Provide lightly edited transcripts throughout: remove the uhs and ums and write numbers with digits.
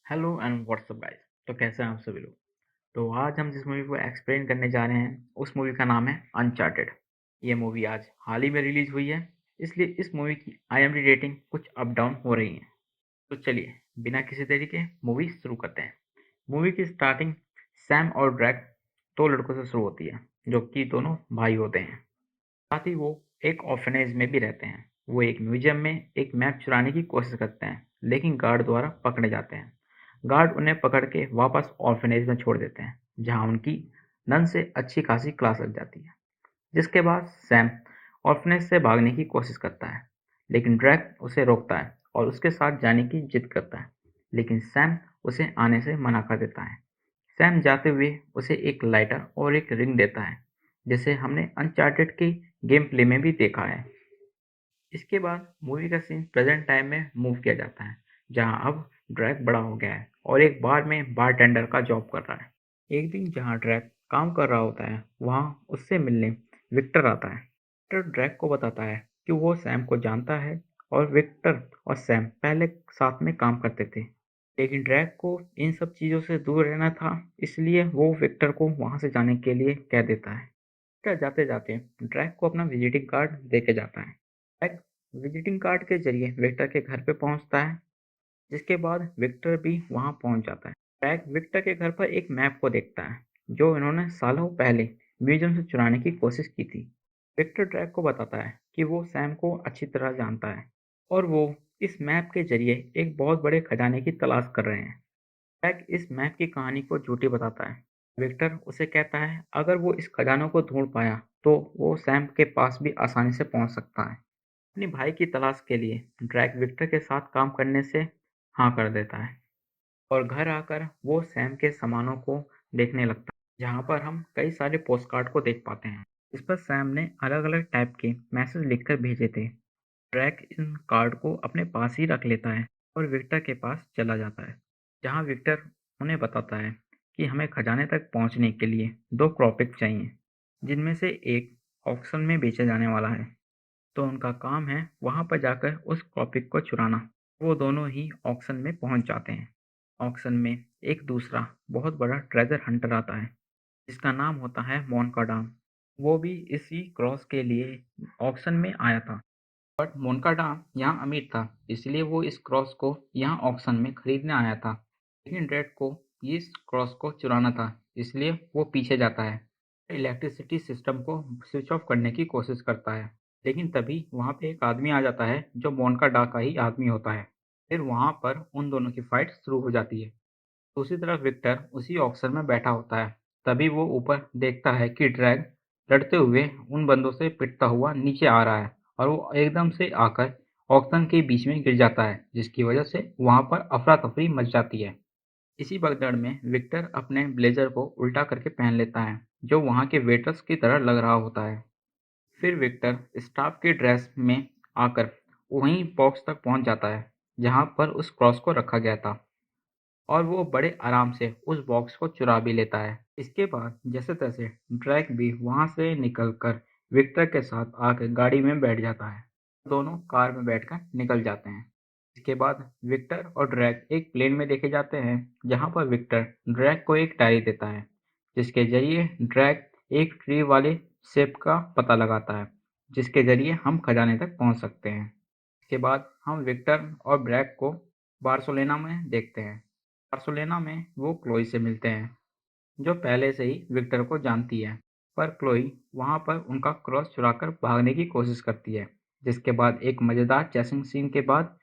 Hello and WhatsApp guys. तो कैसे हैं आप सभी लोग। तो आज हम जिस मूवी को एक्सप्लेन करने जा रहे हैं उस मूवी का नाम है अनचार्टेड। ये मूवी आज हाल ही में रिलीज हुई है, इसलिए इस मूवी की आईएमडी रेटिंग कुछ अप डाउन हो रही है। तो चलिए बिना किसी देरी के मूवी शुरू करते हैं। मूवी की स्टार्टिंग सैम और ड्रैक दो लड़कों से शुरू होती है जो कि दोनों भाई होते हैं। साथ ही वो एक ऑर्फनेज में भी रहते हैं। वो एक म्यूजियम में एक मैप चुराने की कोशिश करते हैं लेकिन गार्ड द्वारा पकड़े जाते हैं। गार्ड उन्हें पकड़ के वापस ऑर्फनेज में छोड़ देते हैं जहां उनकी नन से अच्छी खासी क्लास लग जाती है। जिसके बाद सैम ऑर्फनेज से भागने की कोशिश करता है लेकिन ड्रैक उसे रोकता है और उसके साथ जाने की जिद करता है, लेकिन सैम उसे आने से मना कर देता है। सैम जाते हुए उसे एक लाइटर और एक रिंग देता है जिसे हमने अनचार्टेड के गेम प्ले में भी देखा है। इसके बाद मूवी का सीन प्रेजेंट टाइम में मूव किया जाता है जहां अब ड्रैक बड़ा हो गया है और एक बार में बारटेंडर का जॉब कर रहा है। एक दिन जहां ड्रैक काम कर रहा होता है वहां उससे मिलने विक्टर आता है। विक्टर ड्रैक को बताता है कि वो सैम को जानता है और विक्टर और सैम पहले साथ में काम करते थे, लेकिन ड्रैक को इन सब चीज़ों से दूर रहना था, इसलिए वो विक्टर को वहां से जाने के लिए कह देता है। विक्टर जाते जाते ड्रैक को अपना विजिटिंग कार्ड देके जाता है। ड्रैक विजिटिंग कार्ड के जरिए विक्टर के घर पे पहुंचता है, जिसके बाद विक्टर भी वहां पहुंच जाता है। ड्रैक विक्टर के घर पर एक मैप को देखता है जो इन्होंने सालों पहले म्यूजियम से चुराने की कोशिश की थी। विक्टर ड्रैक को बताता है कि वो सैम को अच्छी तरह जानता है और वो इस मैप के जरिए एक बहुत बड़े खजाने की तलाश कर रहे हैं। जैक इस मैप की कहानी को झूठी बताता है। विक्टर उसे कहता है अगर वो इस खजानों को ढूंढ पाया तो वो सैम के पास भी आसानी से पहुंच सकता है। अपने भाई की तलाश के लिए ड्रैक विक्टर के साथ काम करने से हाँ कर देता है और घर आकर वो सैम के सामानों को देखने लगता है, जहाँ पर हम कई सारे पोस्टकार्ड को देख पाते हैं। इस पर सैम ने अलग अलग टाइप के मैसेज लिखकर भेजे थे। ड्रैक इन कार्ड को अपने पास ही रख लेता है और विक्टर के पास चला जाता है, जहां विक्टर उन्हें बताता है कि हमें खजाने तक पहुंचने के लिए दो क्रॉपिक चाहिए, जिनमें से एक ऑक्शन में बेचा जाने वाला है। तो उनका काम है वहां पर जाकर उस क्रॉपिक को चुराना। वो दोनों ही ऑक्शन में पहुंच जाते हैं। ऑक्शन में एक दूसरा बहुत बड़ा ट्रेजर हंटर आता है जिसका नाम होता है मोनकाडाम। वो भी इसी क्रॉस के लिए ऑक्शन में आया था, बट मोनकाडा यहाँ अमीर था, इसलिए वो इस क्रॉस को यहाँ ऑक्शन में खरीदने आया था। लेकिन ड्रेड को इस क्रॉस को चुराना था, इसलिए वो पीछे जाता है। इलेक्ट्रिसिटी सिस्टम को स्विच ऑफ करने की कोशिश करता है, लेकिन तभी वहाँ पे एक आदमी आ जाता है जो मोनकाडा का ही आदमी होता है। फिर वहाँ पर उन दोनों की फाइट शुरू हो जाती है। दूसरी तरफ विक्टर उसी ऑक्शन में बैठा होता है। तभी वो ऊपर देखता है कि ड्रैग लड़ते हुए उन बंदों से पिटता हुआ नीचे आ रहा है और वो एकदम से आकर ऑक्शन के बीच में गिर जाता है, जिसकी वजह से वहां पर अफरा तफरी मच जाती है। इसी भगदड़ में विक्टर अपने ब्लेजर को उल्टा करके पहन लेता है जो वहां के वेटर्स की तरह लग रहा होता है। फिर विक्टर स्टाफ की ड्रेस में आकर वहीं बॉक्स तक पहुंच जाता है जहां पर उस क्रॉस को रखा गया था और वो बड़े आराम से उस बॉक्स को चुरा भी लेता है। इसके बाद जैसे तैसे ड्रैक भी वहां से निकलकर विक्टर के साथ आकर गाड़ी में बैठ जाता है। दोनों कार में बैठकर निकल जाते हैं। इसके बाद विक्टर और ड्रैक एक प्लेन में देखे जाते हैं जहां पर विक्टर ड्रैक को एक डायरी देता है जिसके जरिए ड्रैक एक ट्री वाले शेप का पता लगाता है जिसके जरिए हम खजाने तक पहुंच सकते हैं। इसके बाद हम विक्टर और ड्रैक को बार्सोलोना में देखते हैं। बार्सोलोना में वो क्लोई से मिलते हैं जो पहले से ही विक्टर को जानती है, पर क्लोई वहां पर उनका क्रॉस चुराकर भागने की कोशिश करती है। जिसके बाद एक मजेदार चेसिंग सीन के बाद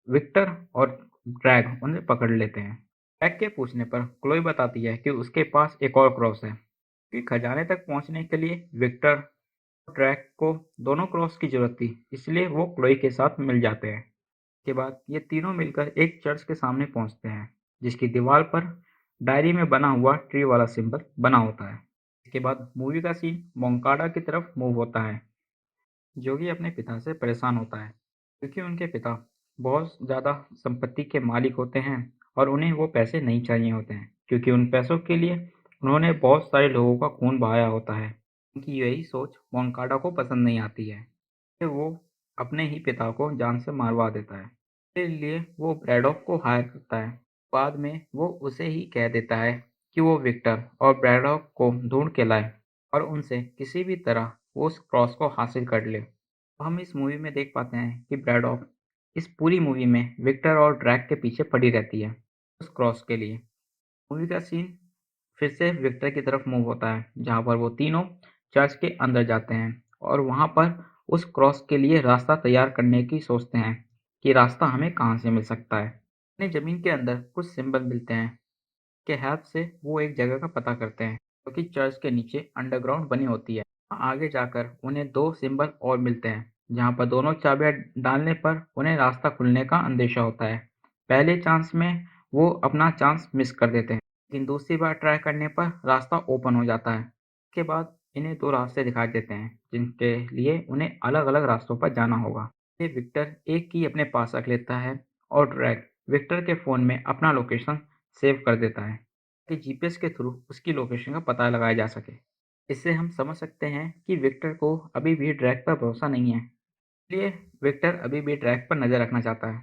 विक्टर और ड्रैग उन्हें पकड़ लेते हैं। ड्रैग के पूछने पर क्लोई बताती है कि उसके पास एक और क्रॉस है कि खजाने तक पहुंचने के लिए विक्टर और ड्रैग को दोनों क्रॉस की जरूरत थी, इसलिए वो क्लोई के साथ मिल जाते हैं। के बाद ये तीनों मिलकर एक चर्च के सामने पहुंचते हैं जिसकी दीवार पर डायरी में बना हुआ ट्री वाला सिंबल बना होता है। इसके बाद मूवी का सीन मोंकाडा की तरफ मूव होता है जो कि अपने पिता से परेशान होता है क्योंकि उनके पिता बहुत ज़्यादा संपत्ति के मालिक होते हैं और उन्हें वो पैसे नहीं चाहिए होते हैं क्योंकि उन पैसों के लिए उन्होंने बहुत सारे लोगों का खून बहाया होता है। उनकी यही सोच मोंकाडा को पसंद नहीं आती है, फिर वो अपने ही पिता को जान से मारवा देता है। इसके लिए वो ब्रैडॉक को हायर करता है। बाद में वो उसे ही कह देता है कि वो विक्टर और ब्रैडॉक को ढूंढ के लाए और उनसे किसी भी तरह वो उस क्रॉस को हासिल कर ले। तो हम इस मूवी में देख पाते हैं कि ब्रैडॉक इस पूरी मूवी में विक्टर और ड्रैक के पीछे पड़ी रहती है उस क्रॉस के लिए। मूवी का सीन फिर से विक्टर की तरफ मूव होता है जहाँ पर वो तीनों चर्च के अंदर जाते हैं और वहाँ पर उस क्रॉस के लिए रास्ता तैयार करने की सोचते हैं कि रास्ता हमें कहाँ से मिल सकता है। उन्हें ज़मीन के अंदर कुछ सिंबल मिलते हैं के हेल्प से वो एक जगह का पता करते हैं जो कि चर्च के नीचे अंडरग्राउंड बनी होती है। आगे जाकर उन्हें दो सिंबल और मिलते हैं जहाँ पर दोनों चाबियाँ डालने पर उन्हें रास्ता खुलने का अंदेशा होता है। पहले चांस में वो अपना चांस मिस कर देते हैं लेकिन दूसरी बार ट्राई करने पर रास्ता ओपन हो जाता है। इसके बाद इन्हें दो रास्ते दिखाई देते हैं जिनके लिए उन्हें अलग अलग रास्तों पर जाना होगा। ये विक्टर एक की अपने पास रख लेता है और ड्रैग विक्टर के फ़ोन में अपना लोकेशन सेव कर देता है कि जीपीएस के थ्रू उसकी लोकेशन का पता लगाया जा सके। इससे हम समझ सकते हैं कि विक्टर को अभी भी ड्रैग पर भरोसा नहीं है, इसलिए विक्टर अभी भी ड्रैग पर नज़र रखना चाहता है।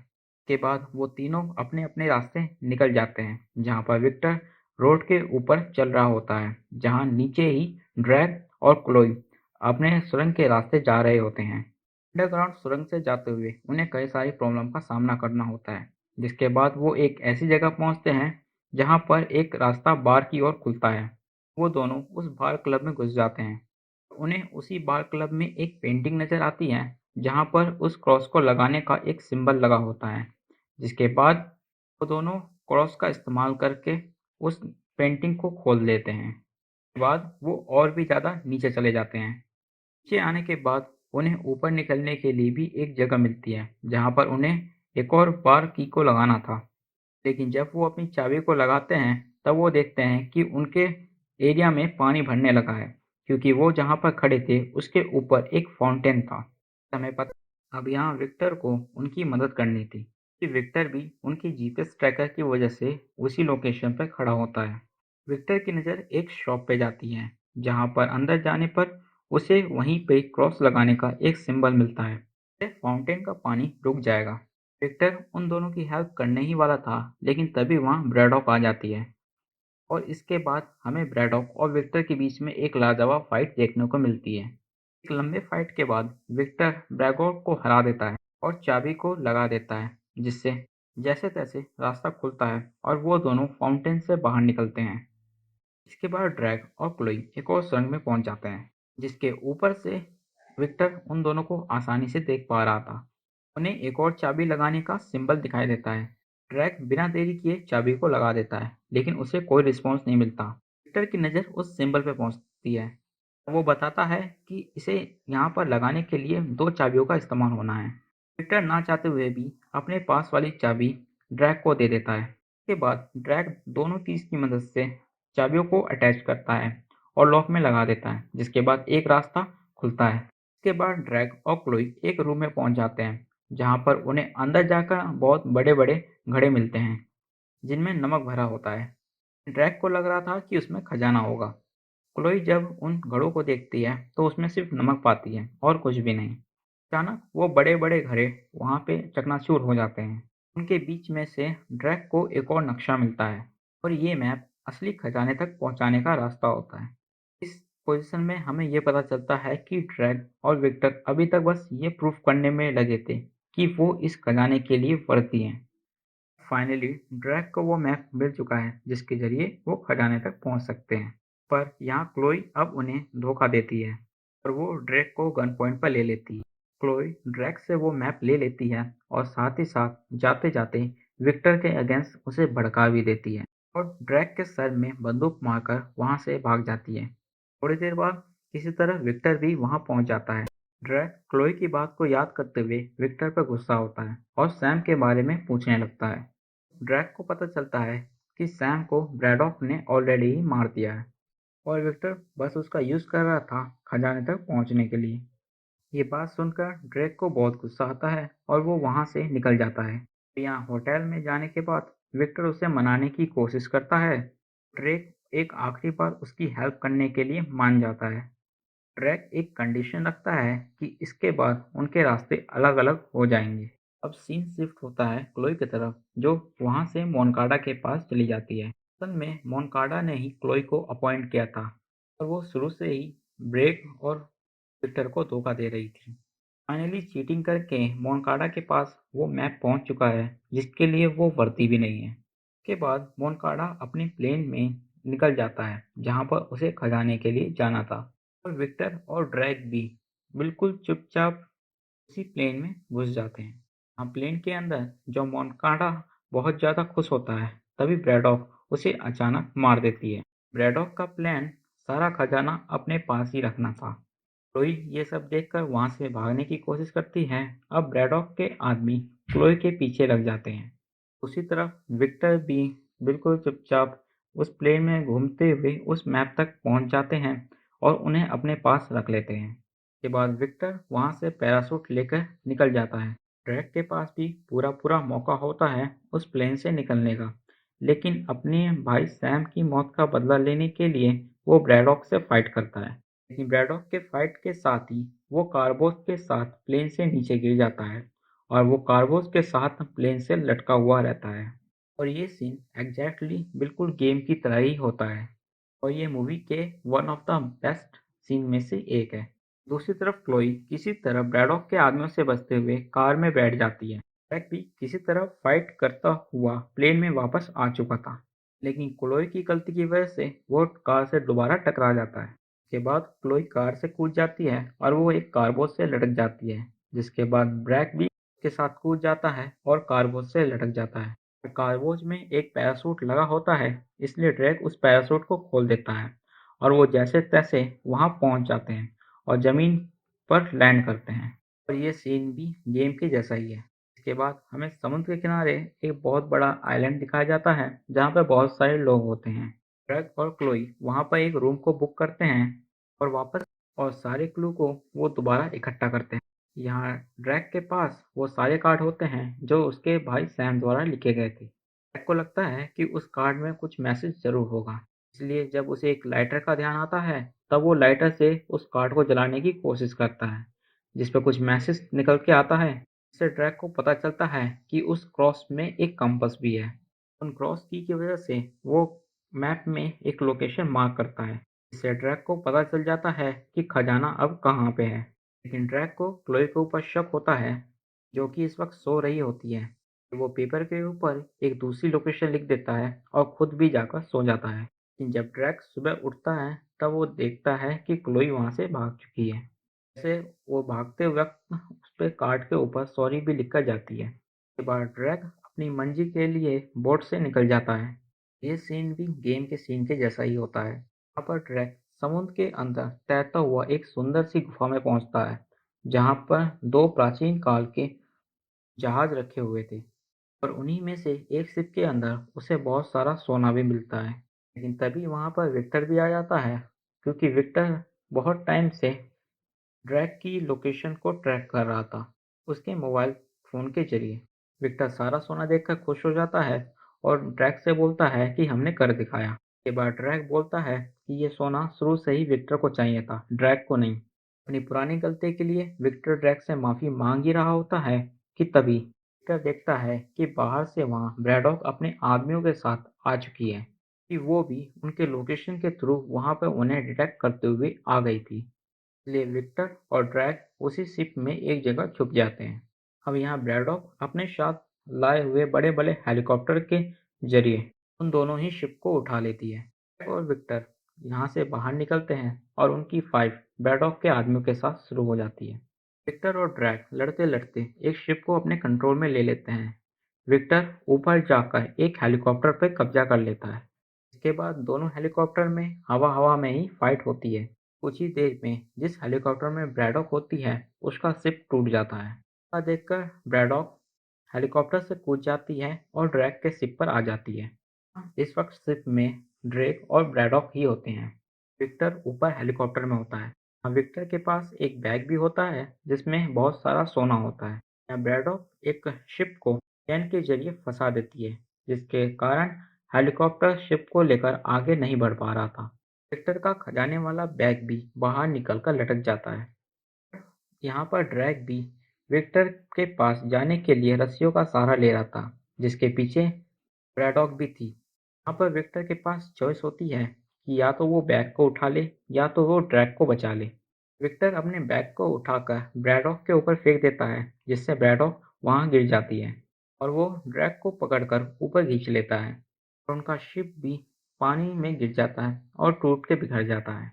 के बाद वो तीनों अपने अपने रास्ते निकल जाते हैं जहाँ पर विक्टर रोड के ऊपर चल रहा होता है जहाँ नीचे ही ड्रैग और क्लोई अपने सुरंग के रास्ते जा रहे होते हैं। अंडरग्राउंड सुरंग से जाते हुए उन्हें कई सारी प्रॉब्लम का सामना करना होता है जिसके बाद वो एक ऐसी जगह पहुंचते हैं जहां पर एक रास्ता बार की ओर खुलता है। वो दोनों उस बार क्लब में घुस जाते हैं। उन्हें उसी बार क्लब में एक पेंटिंग नज़र आती है जहाँ पर उस क्रॉस को लगाने का एक सिंबल लगा होता है। जिसके बाद वो दोनों क्रॉस का इस्तेमाल करके उस पेंटिंग को खोल देते हैं। उसके बाद वो और भी ज़्यादा नीचे चले जाते हैं। नीचे आने के बाद उन्हें ऊपर निकलने के लिए भी एक जगह मिलती है जहाँ पर उन्हें एक और बार की को लगाना था। लेकिन जब वो अपनी चाबी को लगाते हैं तब वो देखते हैं कि उनके एरिया में पानी भरने लगा है क्योंकि वो जहाँ पर खड़े थे उसके ऊपर एक फाउंटेन था। हमें पता अब यहाँ विक्टर को उनकी मदद करनी थी कि विक्टर भी उनकी जीपीएस ट्रैकर की वजह से उसी लोकेशन पर खड़ा होता है। विक्टर की नज़र एक शॉप पे जाती है जहाँ पर अंदर जाने पर उसे वहीं पे क्रॉस लगाने का एक सिंबल मिलता है। इससे फाउंटेन का पानी रुक जाएगा। विक्टर उन दोनों की हेल्प करने ही वाला था लेकिन तभी वहाँ ब्रैडॉक आ जाती है और इसके बाद हमें ब्रैडॉक और विक्टर के बीच में एक लाजवाब फाइट देखने को मिलती है। एक लंबे फाइट के बाद विक्टर ब्रैडॉक को हरा देता है और चाबी को लगा देता है जिससे जैसे तैसे रास्ता खुलता है और वो दोनों फाउंटेन से बाहर निकलते हैं। इसके बाद ड्रैग और क्लोई एक और सुरंग में पहुंच जाते हैं जिसके ऊपर से विक्टर उन दोनों को आसानी से देख पा रहा था। उन्हें एक और चाबी लगाने का सिंबल दिखाई देता है। ड्रैग बिना देरी किए चाबी को लगा देता है लेकिन उसे कोई रिस्पॉन्स नहीं मिलता। विक्टर की नज़र उस सिंबल पर पहुंचती है। वो बताता है कि इसे यहाँ पर लगाने के लिए दो चाबियों का इस्तेमाल होना है। विक्टर ना चाहते हुए भी अपने पास वाली चाबी ड्रैग को दे देता है। इसके बाद ड्रैग दोनों कीज की मदद से चाबियों को अटैच करता है और लॉक में लगा देता है जिसके बाद एक रास्ता खुलता है। इसके बाद ड्रैग और क्लोई एक रूम में पहुंच जाते हैं जहां पर उन्हें अंदर जाकर बहुत बड़े बड़े घड़े मिलते हैं जिनमें नमक भरा होता है। ड्रैग को लग रहा था कि उसमें खजाना होगा। क्लोई जब उन घड़ों को देखती है तो उसमें सिर्फ नमक पाती है और कुछ भी नहीं। अचानक वो बड़े बड़े घड़े वहां पे चकनाचूर हो जाते हैं। उनके बीच में से ड्रैग को एक और नक्शा मिलता है और ये मैप असली खजाने तक पहुंचाने का रास्ता होता है। इस पोजीशन में हमें ये पता चलता है कि ड्रैग और विक्टर अभी तक बस ये प्रूफ करने में लगे थे कि वो इस खजाने के लिए वर्दी हैं। फाइनली ड्रैग को वो मैप मिल चुका है जिसके जरिए वो खजाने तक पहुंच सकते हैं। पर यहाँ क्लोई अब उन्हें धोखा देती है और वो ड्रैग को गन पॉइंट पर ले लेती है। क्लोई ड्रैग से वो मैप ले लेती है और साथ ही साथ जाते जाते विक्टर के अगेंस्ट उसे भड़का भी देती है और ड्रैग के सर में बंदूक मारकर वहां से भाग जाती है। थोड़ी देर बाद किसी तरह विक्टर भी वहां पहुंच जाता है। ड्रैग क्लोई की बात को याद करते हुए विक्टर पर गुस्सा होता है और सैम के बारे में पूछने लगता है। ड्रैग को पता चलता है कि सैम को ब्रैडॉक ने ऑलरेडी ही मार दिया है और विक्टर बस उसका यूज़ कर रहा था खजाने तक पहुंचने के लिए। ये बात सुनकर ड्रैग को बहुत गुस्सा आता है और वो वहां से निकल जाता है। यहाँ होटल में जाने के बाद विक्टर उसे मनाने की कोशिश करता है। ड्रैग एक आखिरी बार उसकी हेल्प करने के लिए मान जाता है। ड्रैग एक कंडीशन रखता है कि इसके बाद उनके रास्ते अलग अलग हो जाएंगे। अब सीन शिफ्ट होता है क्लोई की तरफ, जो वहां से मोनकाडा के पास चली जाती है। असल में मोनकाडा ने ही क्लोई को अपॉइंट किया था और वो शुरू से ही ब्रेक और विक्टर को धोखा दे रही थी। फाइनली चीटिंग करके मोनकाडा के पास वो मैप पहुंच चुका है जिसके लिए वो वर्दी भी नहीं है। उसके बाद मोनकाडा अपनी प्लेन में निकल जाता है जहां पर उसे खजाने के लिए जाना था, और विक्टर और ड्रैग भी बिल्कुल चुपचाप उसी प्लेन में घुस जाते हैं। प्लेन के अंदर जो मोनकाडा बहुत ज़्यादा खुश होता है, तभी ब्रैडॉक उसे अचानक मार देती है। ब्रैडॉक का प्लान सारा खजाना अपने पास ही रखना था। क्लोई ये सब देखकर वहां से भागने की कोशिश करती है। अब ब्रैडॉक के आदमी क्लोई के पीछे लग जाते हैं। उसी तरफ विक्टर भी बिल्कुल चुपचाप उस प्लेन में घूमते हुए उस मैप तक पहुंच जाते हैं और उन्हें अपने पास रख लेते हैं। के बाद विक्टर वहां से पैराशूट लेकर निकल जाता है। ड्रैक के पास भी पूरा पूरा मौका होता है उस प्लेन से निकलने का, लेकिन अपने भाई सैम की मौत का बदला लेने के लिए वो ब्रैडॉक से फाइट करता है। लेकिन ब्रैडॉक के फाइट के साथ ही वो कार्बोस के साथ प्लेन से नीचे गिर जाता है और वो कार्बोस के साथ प्लेन से लटका हुआ रहता है। और ये सीन एग्जैक्टली बिल्कुल गेम की तरह ही होता है और ये मूवी के one of the best scene में से एक है। दूसरी तरफ क्लोई किसी तरह ब्रैडॉक के आदमियों से बचते हुए कार में बैठ जाती है। जैक भी किसी तरह फाइट करता हुआ प्लेन में वापस आ चुका था, लेकिन क्लोई की गलती की वजह से वो कार से दोबारा टकरा जाता है। के बाद क्लोई कार से कूद जाती है और वो एक कारबोट से लटक जाती है, जिसके बाद ब्रैक भी के साथ कूद जाता है और कारबोट से लटक जाता है। कारबोट में एक पैराशूट लगा होता है, इसलिए ड्रैक उस पैराशूट को खोल देता है और वो जैसे तैसे वहां पहुंच जाते हैं और जमीन पर लैंड करते हैं। और ये सीन भी गेम के जैसा ही है। इसके बाद हमें समुद्र के किनारे एक बहुत बड़ा आइलैंड दिखाया जाता है जहाँ पे बहुत सारे लोग होते हैं। ड्रैक और क्लोई वहां पर एक रूम को बुक करते हैं और वापस और सारे क्लू को वो दोबारा इकट्ठा करते हैं। यहाँ ड्रैक के पास वो सारे कार्ड होते हैं जो उसके भाई सैम द्वारा लिखे गए थे। ड्रैक को लगता है कि उस कार्ड में कुछ मैसेज जरूर होगा, इसलिए जब उसे एक लाइटर का ध्यान आता है तब वो लाइटर से उस कार्ड को जलाने की कोशिश करता है, जिस पर कुछ मैसेज निकल के आता है। इससे ड्रैक को पता चलता है कि उस क्रॉस में एक कंपास भी है। उन क्रॉस की वजह से वो मैप में एक लोकेशन मार्क करता है। इससे ड्रैक को पता चल जाता है कि खजाना अब कहाँ पे है। लेकिन ड्रैक को क्लोई के ऊपर शक होता है, जो कि इस वक्त सो रही होती है। वो पेपर के ऊपर एक दूसरी लोकेशन लिख देता है और खुद भी जाकर सो जाता है। लेकिन जब ड्रैक सुबह उठता है तब वो देखता है कि क्लोई वहां से भाग चुकी है। जैसे वो भागते वक्त उस पे कार्ड के ऊपर सॉरी भी लिखकर जाती है। उसके बाद ड्रैक अपनी मंजिल के लिए बोट से निकल जाता है। ये सीन भी गेम के सीन के जैसा ही होता है। वहाँ पर ड्रैक समुद्र के अंदर तैरता हुआ एक सुंदर सी गुफा में पहुंचता है, जहाँ पर दो प्राचीन काल के जहाज रखे हुए थे और उन्हीं में से एक शिप के अंदर उसे बहुत सारा सोना भी मिलता है। लेकिन तभी वहां पर विक्टर भी आ जाता है, क्योंकि विक्टर बहुत टाइम से ड्रैक की लोकेशन को ट्रैक कर रहा था उसके मोबाइल फोन के जरिए। विक्टर सारा सोना देखकर खुश हो जाता है और ड्रैक से बोलता है कि हमने कर दिखाया। के बाद ड्रैक बोलता है कि ये सोना शुरू से ही विक्टर को चाहिए था, ड्रैक को नहीं। अपनी पुरानी गलती के लिए विक्टर ड्रैक से माफी मांग ही रहा होता है कि तभी विक्टर देखता है कि बाहर से वहां ब्रैडॉक अपने आदमियों के साथ आ चुकी है, कि वो भी उनके लोकेशन के थ्रू वहां पर उन्हें डिटेक्ट करते हुए आ गई थी। इसलिए विक्टर और ड्रैक उसी शिप में एक जगह छुप जाते हैं। अब यहाँ ब्रैडॉक अपने साथ लाए हुए बड़े बड़े हेलीकॉप्टर के जरिए उन दोनों ही शिप को उठा लेती है। ड्रैक और विक्टर यहाँ से बाहर निकलते हैं और उनकी फाइट ब्रैडॉक के आदमियों के साथ शुरू हो जाती है। विक्टर और ड्रैक लड़ते लड़ते एक शिप को अपने कंट्रोल में ले लेते हैं। विक्टर ऊपर जाकर एक हेलीकॉप्टर पर कब्जा कर लेता है। इसके बाद दोनों हेलीकॉप्टर में हवा हवा में ही फाइट होती है। कुछ ही देर में जिस हेलीकॉप्टर में ब्रैडॉक होती है उसका सिप टूट जाता है। ऐसा देखकर ब्रैडॉक हेलीकॉप्टर से कूद जाती है और ड्रैक के सिप पर आ जाती है। इस वक्त सिप में ड्रेक और ब्रैडॉक ही होते हैं। विक्टर ऊपर हेलीकॉप्टर में होता है। विक्टर के पास एक बैग भी होता है जिसमें बहुत सारा सोना होता है। ब्रैडॉक एक शिप को चैन के जरिए फंसा देती है, जिसके कारण हेलीकॉप्टर शिप को लेकर आगे नहीं बढ़ पा रहा था। विक्टर का खजाने वाला बैग भी बाहर निकलकर लटक जाता है। यहाँ पर ड्रैग भी विक्टर के पास जाने के लिए रस्सियों का सहारा ले रहा था, जिसके पीछे ब्रैडॉक भी थी। यहाँ पर विक्टर के पास चॉइस होती है कि या तो वो बैग को उठा ले या तो वो ड्रैग को बचा ले। विक्टर अपने बैग को उठाकर ब्रैडॉक के ऊपर फेंक देता है, जिससे ब्रैडॉक वहाँ गिर जाती है और वो ड्रैग को पकड़कर ऊपर खींच लेता है और उनका शिप भी पानी में गिर जाता है और टूट के बिखर जाता है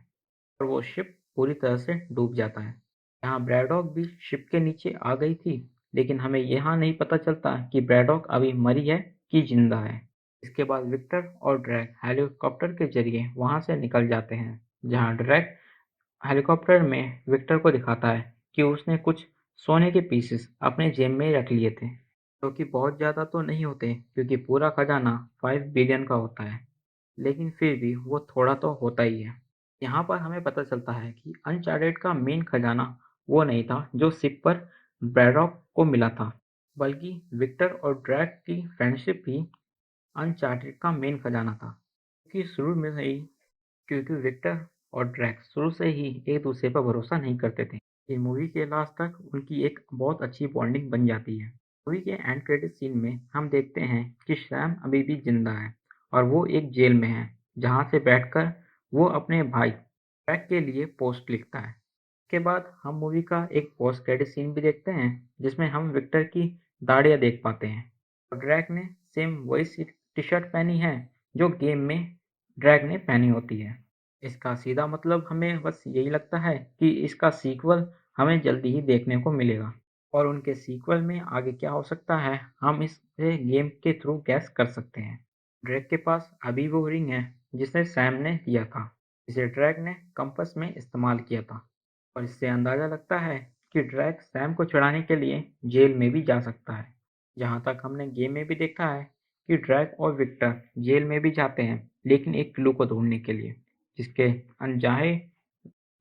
और वो शिप पूरी तरह से डूब जाता है। यहाँ ब्रैडॉक भी शिप के नीचे आ गई थी, लेकिन हमें यहाँ नहीं पता चलता कि ब्रैडॉक अभी मरी है कि जिंदा है। इसके बाद विक्टर और ड्रैग हेलीकॉप्टर के जरिए वहाँ से निकल जाते हैं, जहाँ ड्रैग हेलीकॉप्टर में विक्टर को दिखाता है कि उसने कुछ सोने के पीसेस अपने जेब में रख लिए थे, जो कि बहुत ज़्यादा तो नहीं होते क्योंकि पूरा खजाना 5 बिलियन का होता है, लेकिन फिर भी वो थोड़ा तो होता ही है। यहाँ पर हमें पता चलता है कि अनचार्टेड का मेन खजाना वो नहीं था जो शिप पर ब्रैडॉक को मिला था, बल्कि विक्टर और ड्रैग की फ्रेंडशिप ही अनचार्टेड का मेन खजाना था। क्योंकि विक्टर और ड्रैक शुरू से ही एक दूसरे पर भरोसा नहीं करते थे। ये मूवी के लास्ट तक उनकी एक बहुत अच्छी बॉन्डिंग बन जाती है। मूवी के एंड क्रेडिट सीन में हम देखते हैं कि सैम अभी भी जिंदा है और वो एक जेल में है, जहाँ से बैठकर वो अपने भाई ड्रैक के लिए पोस्ट लिखता है। इसके बाद हम मूवी का एक पोस्ट क्रेडिट सीन भी देखते हैं, जिसमें हम विक्टर की दाढ़ियाँ देख पाते हैं और ड्रैक ने सेम वही टी शर्ट पहनी है जो गेम में ड्रैग ने पहनी होती है। इसका सीधा मतलब हमें बस यही लगता है कि इसका सीक्वल हमें जल्दी ही देखने को मिलेगा और उनके सीक्वल में आगे क्या हो सकता है हम इसे गेम के थ्रू गैस कर सकते हैं। ड्रैग के पास अभी वो रिंग है जिसे सैम ने दिया था, जिसे ड्रैग ने कंपास में इस्तेमाल किया था और इससे अंदाज़ा लगता है कि ड्रैग सैम को छुड़ाने के लिए जेल में भी जा सकता है। जहाँ तक हमने गेम में भी देखा है कि ड्रैग और विक्टर जेल में भी जाते हैं, लेकिन एक क्लू को ढूंढने के लिए, जिसके अनचाहे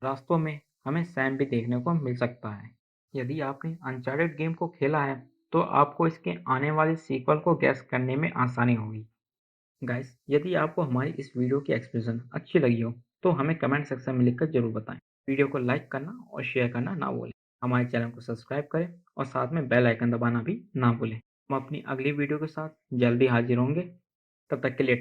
रास्तों में हमें सैम भी देखने को मिल सकता है। यदि आपने अनचार्टेड गेम को खेला है तो आपको इसके आने वाले सीक्वल को गैस करने में आसानी होगी। गाइस, यदि आपको हमारी इस वीडियो की एक्सप्लेनेशन अच्छी लगी हो तो हमें कमेंट सेक्शन में लिखकर जरूर बताएं। वीडियो को लाइक करना और शेयर करना ना भूलें। हमारे चैनल को सब्सक्राइब करें और साथ में बेल आइकन दबाना भी ना भूलें। हम अपनी अगली वीडियो के साथ जल्दी हाजिर होंगे। तब तक के लिए